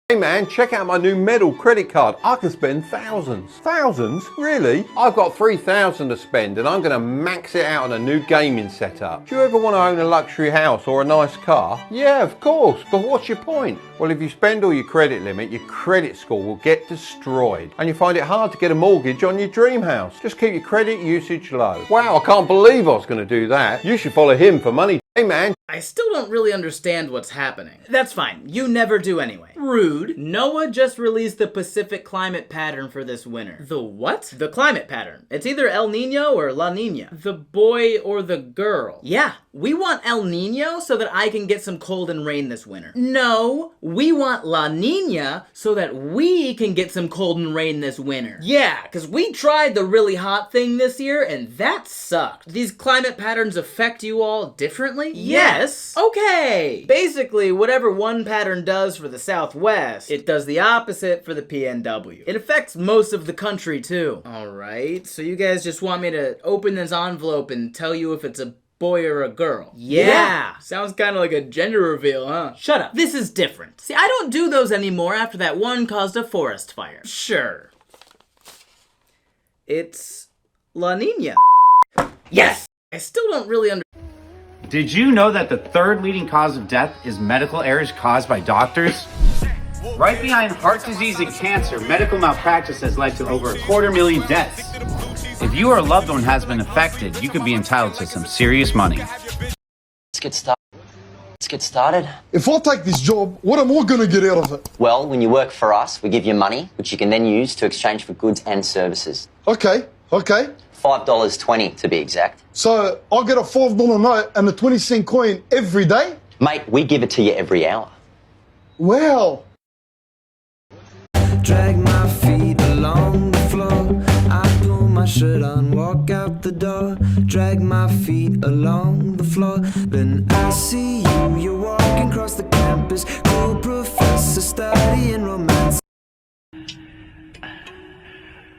Hey man, check out my new metal credit card. I can spend thousands. Thousands? Really? I've got 3,000 to spend and I'm going to max it out on a new gaming setup. Do you ever want to own a luxury house or a nice car? Yeah, of course, but what's your point? Well, if you spend all your credit limit, your credit score will get destroyed and you find it hard to get a mortgage on your dream house. Just keep your credit usage low. Wow, I can't believe I was going to do that. You should follow him for money. Hey man. I still don't really understand what's happening. That's fine, you never do anyway. Rude. NOAA just released the Pacific climate pattern for this winter. The what? The climate pattern. It's either El Nino or La Nina. The boy or the girl. Yeah, we want El Nino so that I can get some cold and rain this winter. No, we want La Nina so that we can get some cold and rain this winter. Yeah, because we tried the really hot thing this year and that sucked. These climate patterns affect you all differently? Yes. Okay. Basically, whatever one pattern does for the Southwest, it does the opposite for the PNW. It affects most of the country too. Alright, so you guys just want me to open this envelope and tell you if it's a boy or a girl? Yeah. Sounds kind of like a gender reveal, huh? Shut up. This is different. See, I don't do those anymore after that one caused a forest fire. Sure. It's La Nina. Yes! I still don't really understand. Did you know that the third leading cause of death is medical errors caused by doctors? Right behind heart disease and cancer, medical malpractice has led to over 250,000 deaths. If you or a loved one has been affected, you could be entitled to some serious money. Let's get started. If I take this job, what am I going to get out of it? Well, when you work for us, we give you money, which you can then use to exchange for goods and services. Okay. $5.20 to be exact. So I get a $5 note and a 20-cent coin every day? Mate, we give it to you every hour. Wow. Drag my feet along the floor. I pull my shirt on, walk out the door. Drag my feet along the floor. Then I see you, you're walking across the campus. Cool professor studying romance.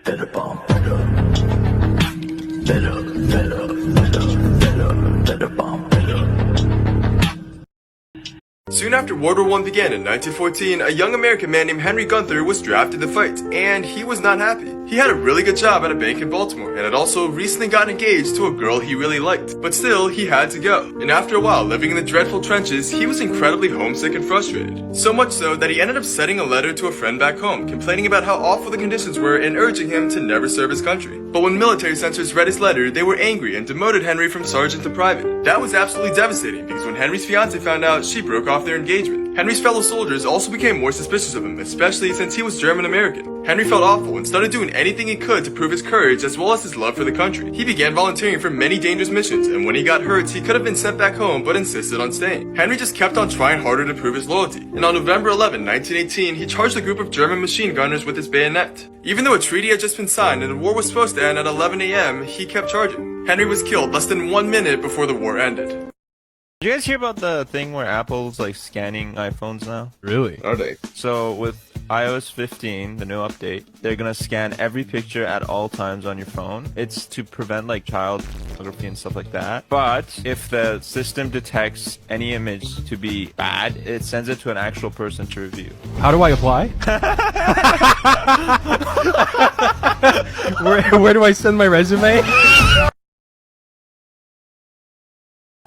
Better bomb, better bomb, Soon after World War I began in 1914, a young American man named Henry Gunther was drafted to fight, and he was not happy. He had a really good job at a bank in Baltimore, and had also recently gotten engaged to a girl he really liked. But still, he had to go. And after a while living in the dreadful trenches, he was incredibly homesick and frustrated. So much so that he ended up sending a letter to a friend back home, complaining about how awful the conditions were and urging him to never serve his country. But when military censors read his letter, they were angry and demoted Henry from sergeant to private. That was absolutely devastating, because when Henry's fiancée found out, she broke off their engagement. Henry's fellow soldiers also became more suspicious of him, especially since he was German-American. Henry felt awful and started doing anything he could to prove his courage as well as his love for the country. He began volunteering for many dangerous missions, and when he got hurt, he could have been sent back home but insisted on staying. Henry just kept on trying harder to prove his loyalty, and on November 11, 1918, he charged a group of German machine gunners with his bayonet. Even though a treaty had just been signed and the war was supposed to end at 11 a.m., he kept charging. Henry was killed less than 1 minute before the war ended. Did you guys hear about the thing where Apple's like scanning iPhones now? Really? Are they? So with iOS 15, the new update, they're gonna scan every picture at all times on your phone. It's to prevent like child pornography and stuff like that. But if the system detects any image to be bad, it sends it to an actual person to review. How do I apply? where do I send my resume?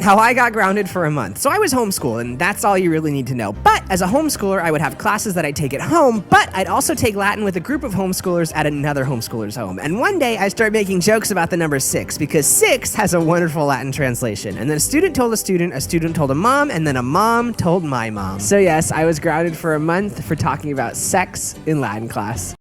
How I got grounded for a month. So I was homeschooled, and that's all you really need to know. But as a homeschooler, I would have classes that I'd take at home, but I'd also take Latin with a group of homeschoolers at another homeschooler's home. And one day, I started making jokes about the number 6, because 6 has a wonderful Latin translation. And then a student told a student told a mom, and then a mom told my mom. So yes, I was grounded for a month for talking about sex in Latin class.